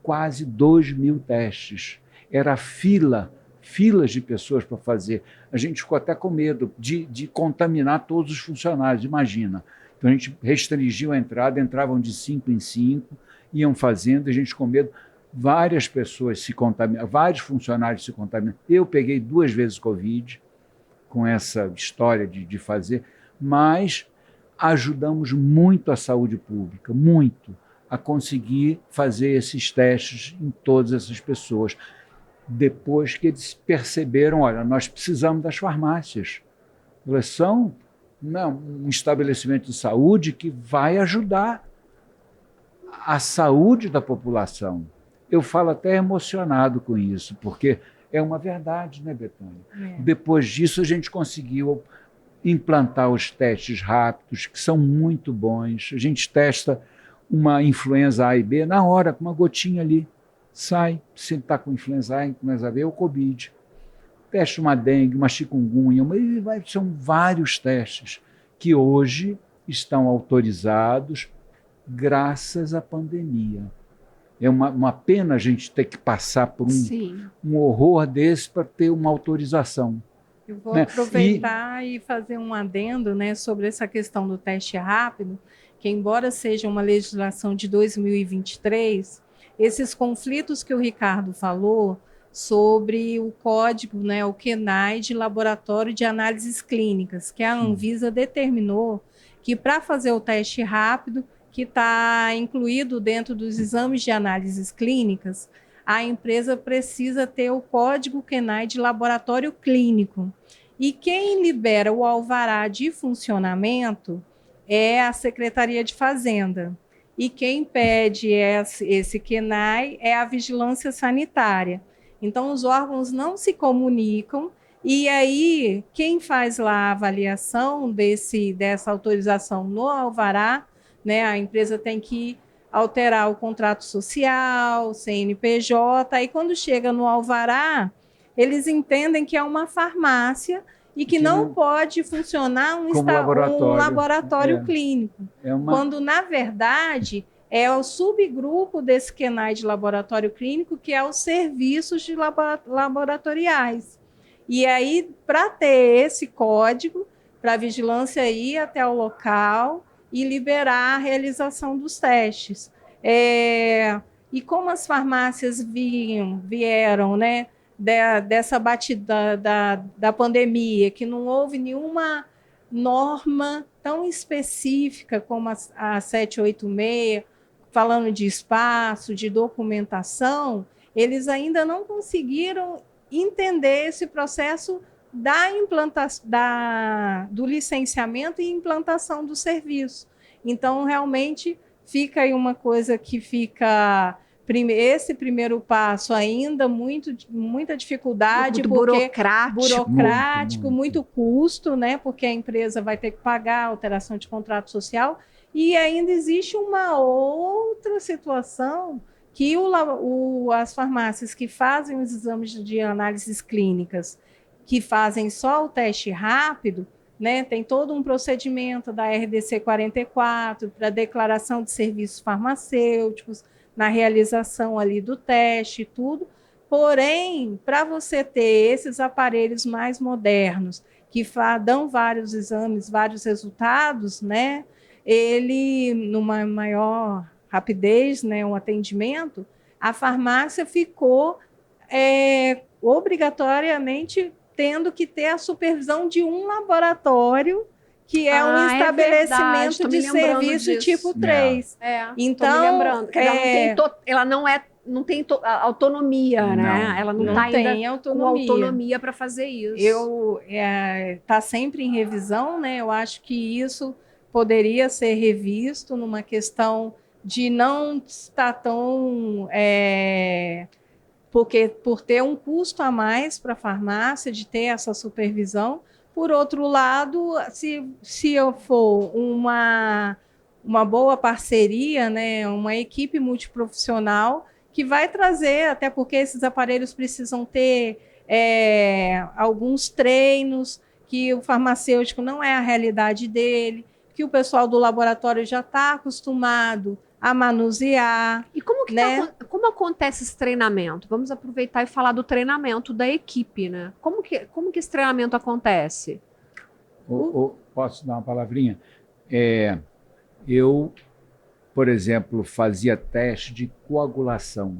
quase 2.000 testes. Era filas de pessoas para fazer. A gente ficou até com medo de contaminar todos os funcionários, imagina. Então, a gente restringiu a entrada, entravam de 5 em 5, iam fazendo, a gente com medo. Várias pessoas se contaminaram, vários funcionários se contaminaram. Eu peguei 2 vezes Covid, com essa história de fazer, mas ajudamos muito a saúde pública, muito, a conseguir fazer esses testes em todas essas pessoas. Depois que eles perceberam, olha, nós precisamos das farmácias. Elas são um estabelecimento de saúde que vai ajudar a saúde da população. Eu falo até emocionado com isso, porque é uma verdade, né, Betânia? Depois disso, a gente conseguiu implantar os testes rápidos, que são muito bons. A gente testa uma influenza A e B na hora, com uma gotinha ali. Sai, se está com influenza A, influenza B ou Covid. Testa uma dengue, uma chikungunya, são vários testes que hoje estão autorizados graças à pandemia. É uma pena a gente ter que passar por um horror desse para ter uma autorização. Eu vou aproveitar e fazer um adendo, né, sobre essa questão do teste rápido, que embora seja uma legislação de 2023, esses conflitos que o Ricardo falou sobre o código, né, o CNAE de Laboratório de Análises Clínicas, que a Anvisa determinou que para fazer o teste rápido, que está incluído dentro dos exames de análises clínicas, a empresa precisa ter o código CNAE de laboratório clínico. E quem libera o alvará de funcionamento é a Secretaria de Fazenda. E quem pede esse CNAE é a Vigilância Sanitária. Então, os órgãos não se comunicam, e aí quem faz lá a avaliação dessa autorização no alvará, né, a empresa tem que alterar o contrato social, CNPJ, e quando chega no alvará, eles entendem que é uma farmácia e que não pode funcionar um laboratório clínico. Quando, na verdade, é o subgrupo desse CNAE de laboratório clínico, que é os serviços de laboratoriais. E aí, para ter esse código, para a vigilância ir até o local e liberar a realização dos testes. E como as farmácias vieram, né, dessa batida da pandemia, que não houve nenhuma norma tão específica como a 786, falando de espaço, de documentação, eles ainda não conseguiram entender esse processo do licenciamento e implantação do serviço. Então, realmente, fica aí uma coisa que fica... Esse primeiro passo ainda, muita dificuldade, muito porque burocrático, muito custo, né? Porque a empresa vai ter que pagar a alteração de contrato social, e ainda existe uma outra situação que as farmácias que fazem os exames de análises clínicas, que fazem só o teste rápido, né, tem todo um procedimento da RDC 44 para declaração de serviços farmacêuticos, na realização ali do teste e tudo. Porém, para você ter esses aparelhos mais modernos, que dão vários exames, vários resultados, né, ele, numa maior rapidez, né, um atendimento, a farmácia ficou obrigatoriamente tendo que ter a supervisão de um laboratório, que é um estabelecimento de serviço tipo 3. Então, tô me lembrando. Ela não tem autonomia, né? Ela não está ainda com autonomia para fazer isso. Está sempre em revisão, né? Eu acho que isso poderia ser revisto numa questão de não estar tão... porque por ter um custo a mais para a farmácia, de ter essa supervisão. Por outro lado, se eu for uma boa parceria, né, uma equipe multiprofissional que vai trazer, até porque esses aparelhos precisam ter alguns treinos, que o farmacêutico não é a realidade dele, que o pessoal do laboratório já está acostumado a manusear. E como que né? como acontece esse treinamento? Vamos aproveitar e falar do treinamento da equipe, né? Como que esse treinamento acontece? Posso dar uma palavrinha? Eu, por exemplo, fazia teste de coagulação.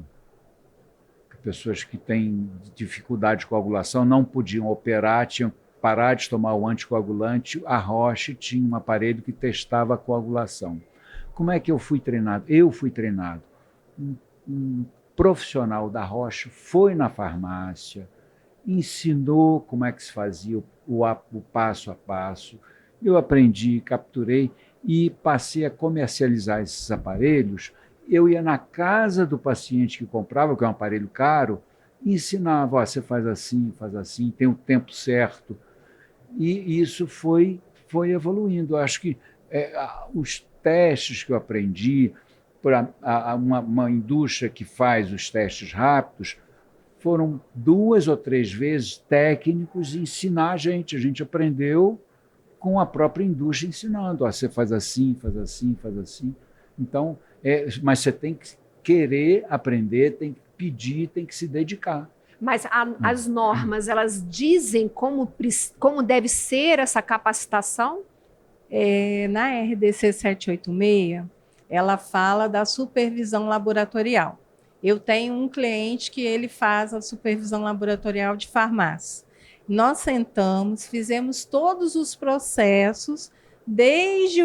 Pessoas que têm dificuldade de coagulação não podiam operar, tinham que parar de tomar o anticoagulante. A Roche tinha um aparelho que testava a coagulação. Como é que eu fui treinado? Eu fui treinado. Um profissional da Roche foi na farmácia, ensinou como é que se fazia o passo a passo. Eu aprendi, capturei e passei a comercializar esses aparelhos. Eu ia na casa do paciente que comprava, que é um aparelho caro, e ensinava, você faz assim, tem o tempo certo. E isso foi evoluindo. Eu acho que os testes que eu aprendi, por uma indústria que faz os testes rápidos, foram 2 ou 3 vezes técnicos ensinar a gente aprendeu com a própria indústria ensinando. Você faz assim, faz assim, faz assim. Então, mas você tem que querer aprender, tem que pedir, tem que se dedicar. Mas as normas, elas dizem como deve ser essa capacitação? Na RDC 786, ela fala da supervisão laboratorial. Eu tenho um cliente que ele faz a supervisão laboratorial de farmácia. Nós sentamos, fizemos todos os processos, desde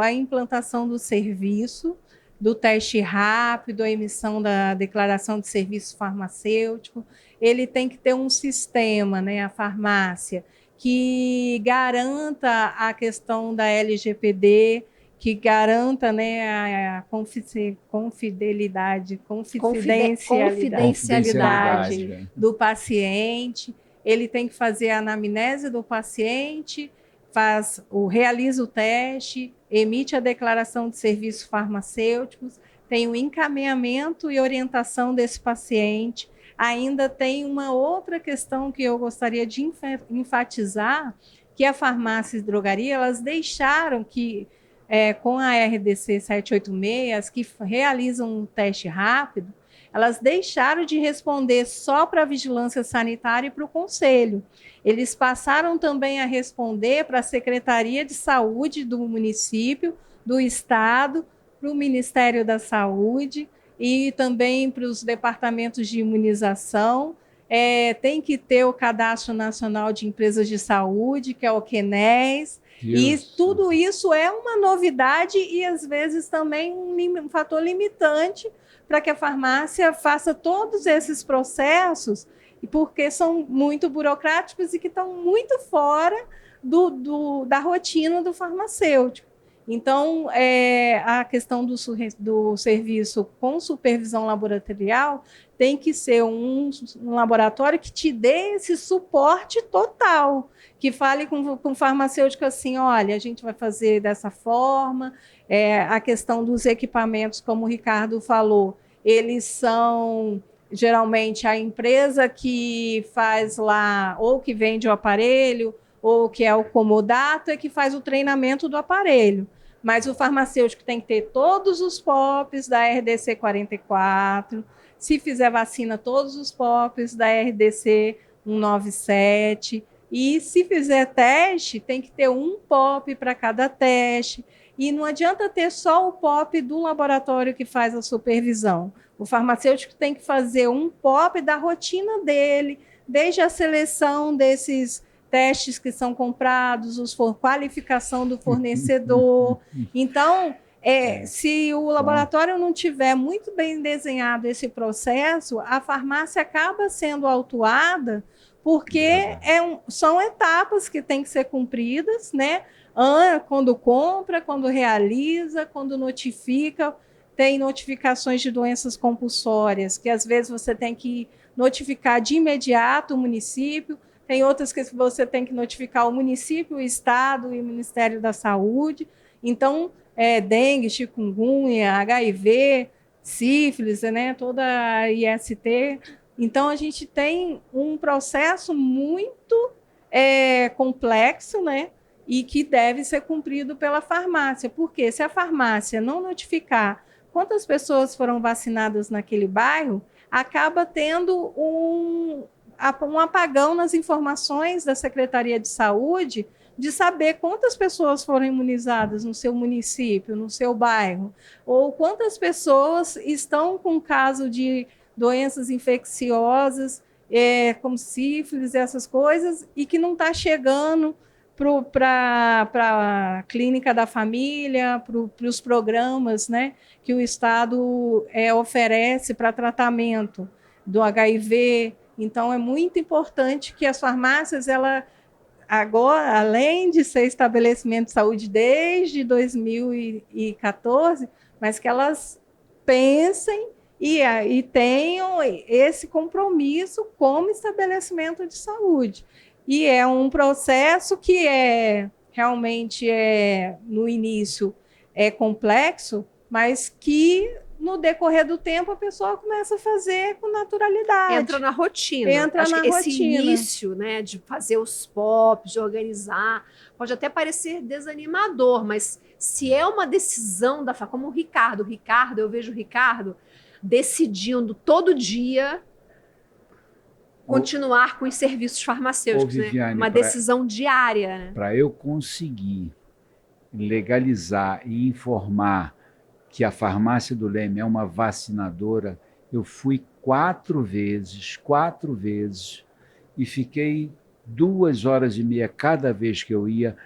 a implantação do serviço, do teste rápido, a emissão da declaração de serviço farmacêutico. Ele tem que ter um sistema, né, a farmácia, que garanta a questão da LGPD, que garanta, né, a confidencialidade do paciente. Ele tem que fazer a anamnese do paciente, realiza o teste, emite a declaração de serviços farmacêuticos, tem o encaminhamento e orientação desse paciente. Ainda tem uma outra questão que eu gostaria de enfatizar, que a farmácia e drogaria, elas deixaram que, com a RDC 786, as que realizam um teste rápido, elas deixaram de responder só para a vigilância sanitária e para o conselho. Eles passaram também a responder para a Secretaria de Saúde do município, do estado, para o Ministério da Saúde e também para os departamentos de imunização. Tem que ter o Cadastro Nacional de Empresas de Saúde, que é o CNES, e tudo isso é uma novidade e, às vezes, também um fator limitante para que a farmácia faça todos esses processos, porque são muito burocráticos e que estão muito fora da rotina do farmacêutico. Então, a questão do serviço com supervisão laboratorial tem que ser um laboratório que te dê esse suporte total, que fale com o farmacêutico assim, olha, a gente vai fazer dessa forma. A questão dos equipamentos, como o Ricardo falou, eles são geralmente a empresa que faz lá, ou que vende o aparelho, ou que é o comodato, é que faz o treinamento do aparelho. Mas o farmacêutico tem que ter todos os POPs da RDC 44, se fizer vacina, todos os POPs da RDC 197, e se fizer teste, tem que ter um POP para cada teste, e não adianta ter só o POP do laboratório que faz a supervisão. O farmacêutico tem que fazer um POP da rotina dele, desde a seleção desses testes que são comprados, qualificação do fornecedor. Então, se o laboratório não tiver muito bem desenhado esse processo, a farmácia acaba sendo autuada, porque são etapas que têm que ser cumpridas, né? Quando compra, quando realiza, quando notifica. Tem notificações de doenças compulsórias, que às vezes você tem que notificar de imediato o município. Tem outras que você tem que notificar o município, o estado e o Ministério da Saúde. Então, dengue, chikungunya, HIV, sífilis, né, toda a IST. Então, a gente tem um processo muito complexo, né, e que deve ser cumprido pela farmácia. Porque se a farmácia não notificar quantas pessoas foram vacinadas naquele bairro, acaba tendo um apagão nas informações da Secretaria de Saúde de saber quantas pessoas foram imunizadas no seu município, no seu bairro, ou quantas pessoas estão com caso de doenças infecciosas, como sífilis, essas coisas, e que não está chegando para a clínica da família, para os programas, né, que o Estado oferece para tratamento do HIV. Então, é muito importante que as farmácias, agora, além de ser estabelecimento de saúde desde 2014, mas que elas pensem e tenham esse compromisso como estabelecimento de saúde. E é um processo que realmente no início é complexo, mas que no decorrer do tempo a pessoa começa a fazer com naturalidade. Entra na rotina. Acho que esse início, né, de fazer os POPs, de organizar, pode até parecer desanimador, mas se é uma decisão como o Ricardo, eu vejo o Ricardo decidindo todo dia continuar com os serviços farmacêuticos, Viviane, né? Uma decisão diária. Né? Para eu conseguir legalizar e informar que a farmácia do Leme é uma vacinadora, eu fui 4 vezes, e fiquei 2h30 cada vez que eu ia.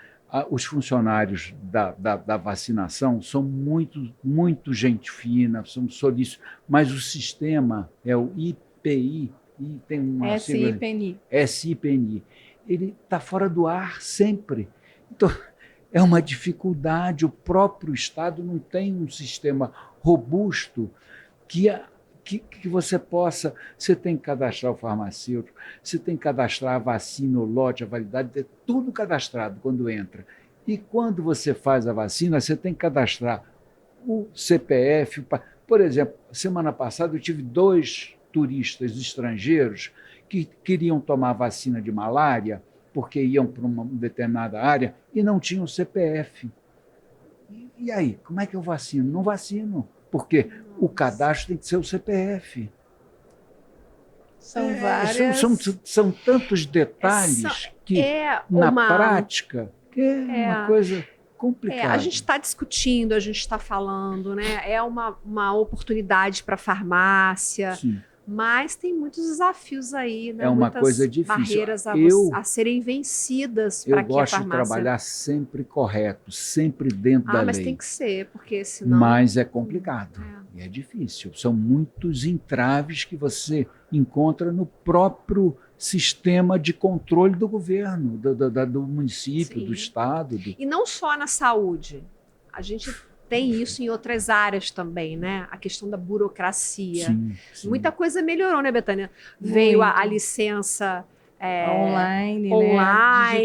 Os funcionários da vacinação são muito gente fina, são solícitos, mas o sistema é o IPI, e tem uma SIPNI. Ele está fora do ar sempre. Então, é uma dificuldade. O próprio Estado não tem um sistema robusto que você possa... Você tem que cadastrar o farmacêutico, você tem que cadastrar a vacina, o lote, a validade, é tudo cadastrado quando entra. E quando você faz a vacina, você tem que cadastrar o CPF. Por exemplo, semana passada eu tive 2 turistas estrangeiros que queriam tomar vacina de malária porque iam para uma determinada área e não tinham CPF. E aí, como é que eu vacino? Não vacino, porque o cadastro tem que ser o CPF. São várias... São tantos detalhes que, na prática, uma coisa complicada. A gente está discutindo, a gente está falando, né? É uma oportunidade para a farmácia. Sim. Mas tem muitos desafios aí, né? É uma Muitas coisa difícil. Barreiras a serem vencidas para que a farmácia... Eu gosto de trabalhar sempre correto, sempre dentro da lei. Mas tem que ser, porque senão... Mas é complicado, e é difícil. São muitos entraves que você encontra no próprio sistema de controle do governo, do município, do Estado. E não só na saúde. A gente... tem isso em outras áreas também, né? A questão da burocracia. Sim. Muita coisa melhorou, né, Betânia? Veio a licença online.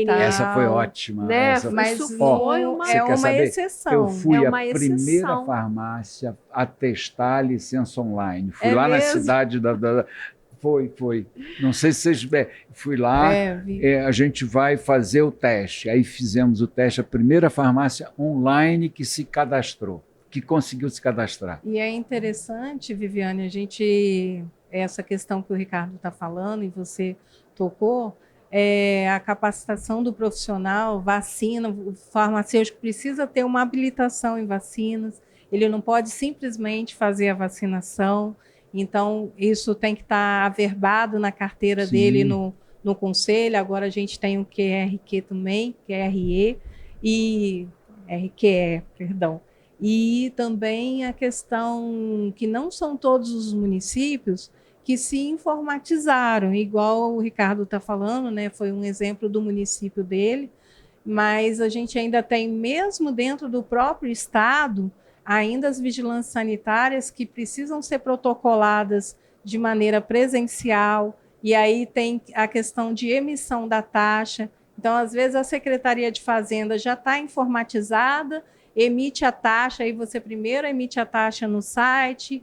Né? Essa foi ótima. Né? Mas foi uma exceção. Eu fui a primeira farmácia a testar a licença online. Fui lá na cidade da... Foi. Não sei se vocês... Fui lá, a gente vai fazer o teste. Aí fizemos o teste, a primeira farmácia online que se cadastrou, que conseguiu se cadastrar. E é interessante, Viviane, essa questão que o Ricardo está falando e você tocou, a capacitação do profissional, vacina, o farmacêutico precisa ter uma habilitação em vacinas, ele não pode simplesmente fazer a vacinação. Então, isso tem que estar averbado na carteira dele no conselho. Agora a gente tem o QRQ também, QRE e RQE, perdão. E também a questão que não são todos os municípios que se informatizaram, igual o Ricardo está falando, né? Foi um exemplo do município dele, mas a gente ainda tem, mesmo dentro do próprio estado, ainda as vigilâncias sanitárias que precisam ser protocoladas de maneira presencial, e aí tem a questão de emissão da taxa. Então, às vezes, a Secretaria de Fazenda já está informatizada, emite a taxa, aí você primeiro emite a taxa no site,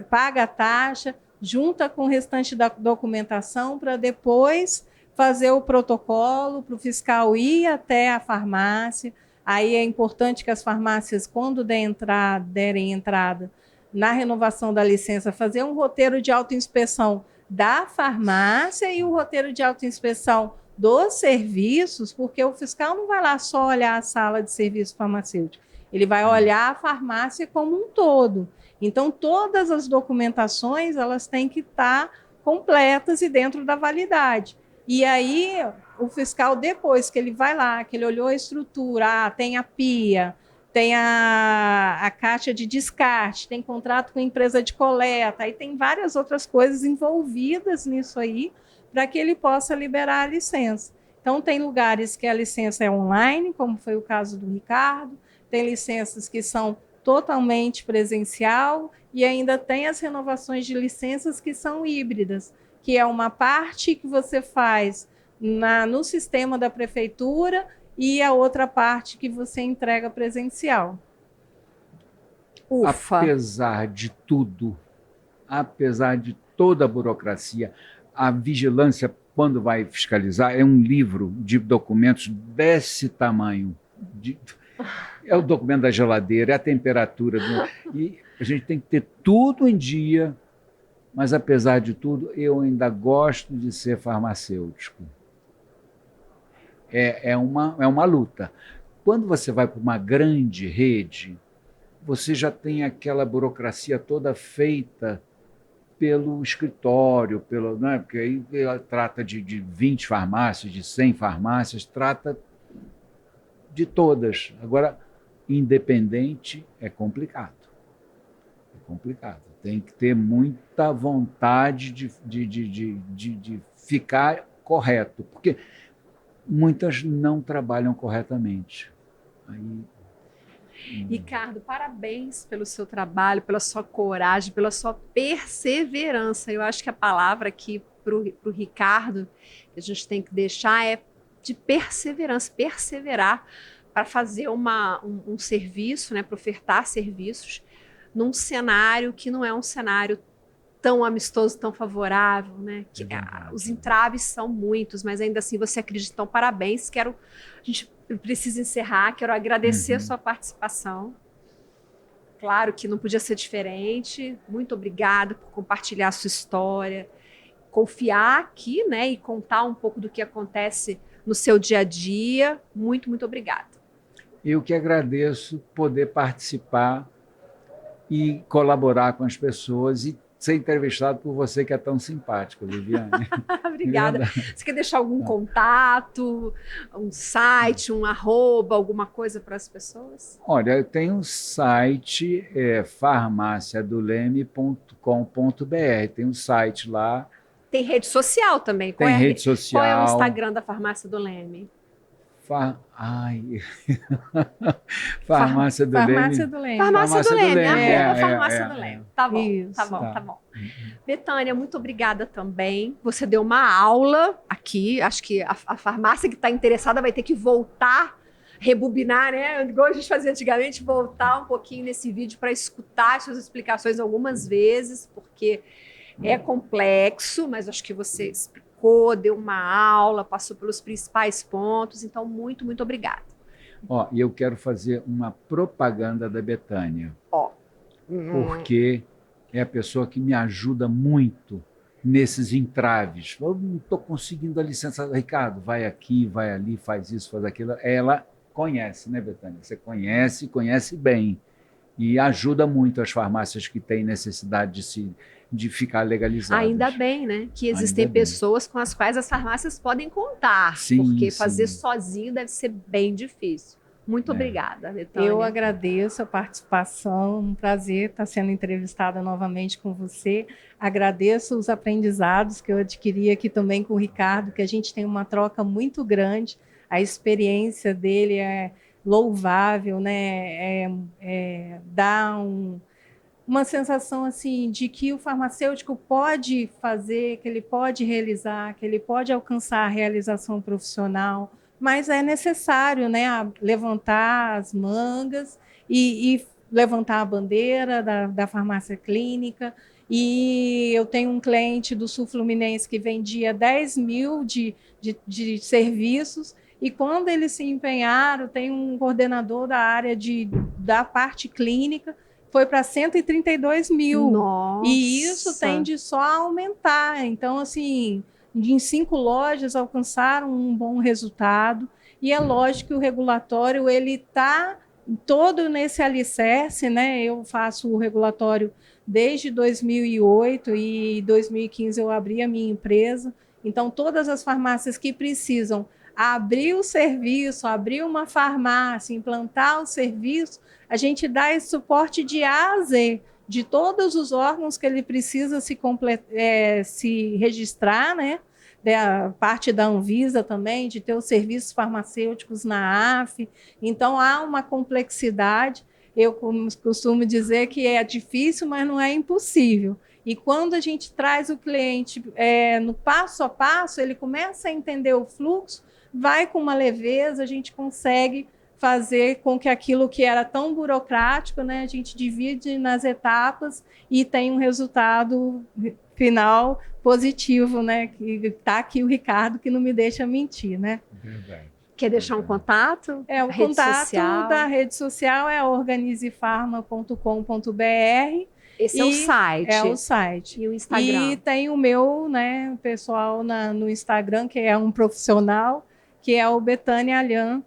paga a taxa, junta com o restante da documentação para depois fazer o protocolo para o fiscal ir até a farmácia. Aí é importante que as farmácias, quando derem entrada na renovação da licença, fazer um roteiro de autoinspeção da farmácia e o roteiro de autoinspeção dos serviços, porque o fiscal não vai lá só olhar a sala de serviço farmacêutico, ele vai olhar a farmácia como um todo. Então, todas as documentações elas têm que estar completas e dentro da validade. E aí, o fiscal, depois que ele vai lá, que ele olhou a estrutura, tem a pia, tem a caixa de descarte, tem contrato com a empresa de coleta, aí tem várias outras coisas envolvidas nisso aí, para que ele possa liberar a licença. Então, tem lugares que a licença é online, como foi o caso do Ricardo, tem licenças que são totalmente presencial e ainda tem as renovações de licenças que são híbridas, que é uma parte que você faz no sistema da prefeitura e a outra parte que você entrega presencial. Ufa! Apesar de tudo, apesar de toda a burocracia, a vigilância, quando vai fiscalizar, é um livro de documentos desse tamanho. É o documento da geladeira, é a temperatura. E a gente tem que ter tudo em dia, mas, apesar de tudo, eu ainda gosto de ser farmacêutico. É uma luta. Quando você vai para uma grande rede, você já tem aquela burocracia toda feita pelo escritório, né? Porque aí ela trata de 20 farmácias, de 100 farmácias, trata de todas. Agora, independente é complicado. É complicado. Tem que ter muita vontade de ficar correto, porque muitas não trabalham corretamente. Aí, Ricardo, parabéns pelo seu trabalho, pela sua coragem, pela sua perseverança. Eu acho que a palavra aqui para o Ricardo que a gente tem que deixar é de perseverança, perseverar para fazer um serviço, né, para ofertar serviços num cenário que não é um cenário tão amistoso, tão favorável, né? Que, os entraves são muitos, mas ainda assim você acredita. Então, parabéns. A gente precisa encerrar. Quero agradecer a sua participação. Claro que não podia ser diferente. Muito obrigada por compartilhar a sua história, confiar aqui, né, e contar um pouco do que acontece no seu dia a dia. Muito, muito obrigada. Eu que agradeço poder participar e colaborar com as pessoas e ser entrevistado por você, que é tão simpática, Viviane. Obrigada. Você quer deixar algum contato, um site, um arroba, alguma coisa para as pessoas? Olha, eu tenho um site, farmaciadoleme.com.br. Tem um site lá. Tem rede social também. Tem rede social. Qual é o Instagram da Farmácia do Leme? Farmácia do Leme. Farmácia do Leme. Farmácia do Leme. Farmácia do Leme. Tá bom, isso, tá bom, tá bom. Betânia, muito obrigada também. Você deu uma aula aqui. Acho que a farmácia que está interessada vai ter que voltar, rebobinar, né? Igual a gente fazia antigamente, voltar um pouquinho nesse vídeo para escutar suas explicações algumas vezes, porque é complexo, mas acho que você explicou, deu uma aula, passou pelos principais pontos. Então, muito, muito obrigada. E eu quero fazer uma propaganda da Betânia. Porque é a pessoa que me ajuda muito nesses entraves. Eu não estou conseguindo a licença. Ricardo, vai aqui, vai ali, faz isso, faz aquilo. Ela conhece, né, Betânia? Você conhece bem. E ajuda muito as farmácias que têm necessidade de ficar legalizadas. Ainda bem, né? Que existem pessoas com as quais as farmácias podem contar. Sim, porque fazer sozinho deve ser bem difícil. Muito obrigada, Betânia. Eu agradeço a participação, um prazer estar sendo entrevistada novamente com você. Agradeço os aprendizados que eu adquiri aqui também com o Ricardo, que a gente tem uma troca muito grande. A experiência dele é louvável, né? Dá uma sensação assim de que o farmacêutico pode fazer, que ele pode realizar, que ele pode alcançar a realização profissional, mas é necessário, né, levantar as mangas e levantar a bandeira da farmácia clínica. E eu tenho um cliente do Sul Fluminense que vendia 10 mil de serviços, e quando eles se empenharam, tem um coordenador da área da parte clínica, foi para 132 mil. Nossa. E isso tende só a aumentar. Então, assim, em 5 lojas alcançaram um bom resultado. E é lógico que o regulatório ele está todo nesse alicerce, né? Eu faço o regulatório desde 2008 e em 2015 eu abri a minha empresa. Então, todas as farmácias que precisam abrir o serviço, abrir uma farmácia, implantar o serviço, a gente dá esse suporte de A a Z, de todos os órgãos que ele precisa se registrar, né? Da parte da Anvisa também, de ter os serviços farmacêuticos na AF. Então, há uma complexidade. Eu costumo dizer que é difícil, mas não é impossível. E quando a gente traz o cliente no passo a passo, ele começa a entender o fluxo, vai com uma leveza, a gente consegue fazer com que aquilo que era tão burocrático, né, a gente divide nas etapas e tem um resultado final positivo, né? Que está aqui o Ricardo, que não me deixa mentir, né? Verdade. Quer deixar um contato? O rede contato social? da rede social é organizefarma.com.br. Esse é o site. É o site. E o Instagram. E tem o meu, né, pessoal no Instagram, que é um profissional, que é o Betânia Alhan,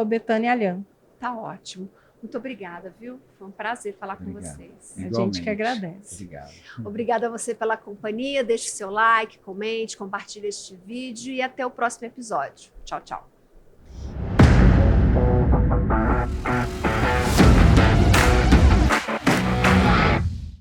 @BetâniaAlhan. Tá ótimo. Muito obrigada, viu? Foi um prazer falar com vocês. A gente que agradece. Obrigado. Obrigada a você pela companhia. Deixe seu like, comente, compartilhe este vídeo e até o próximo episódio. Tchau, tchau.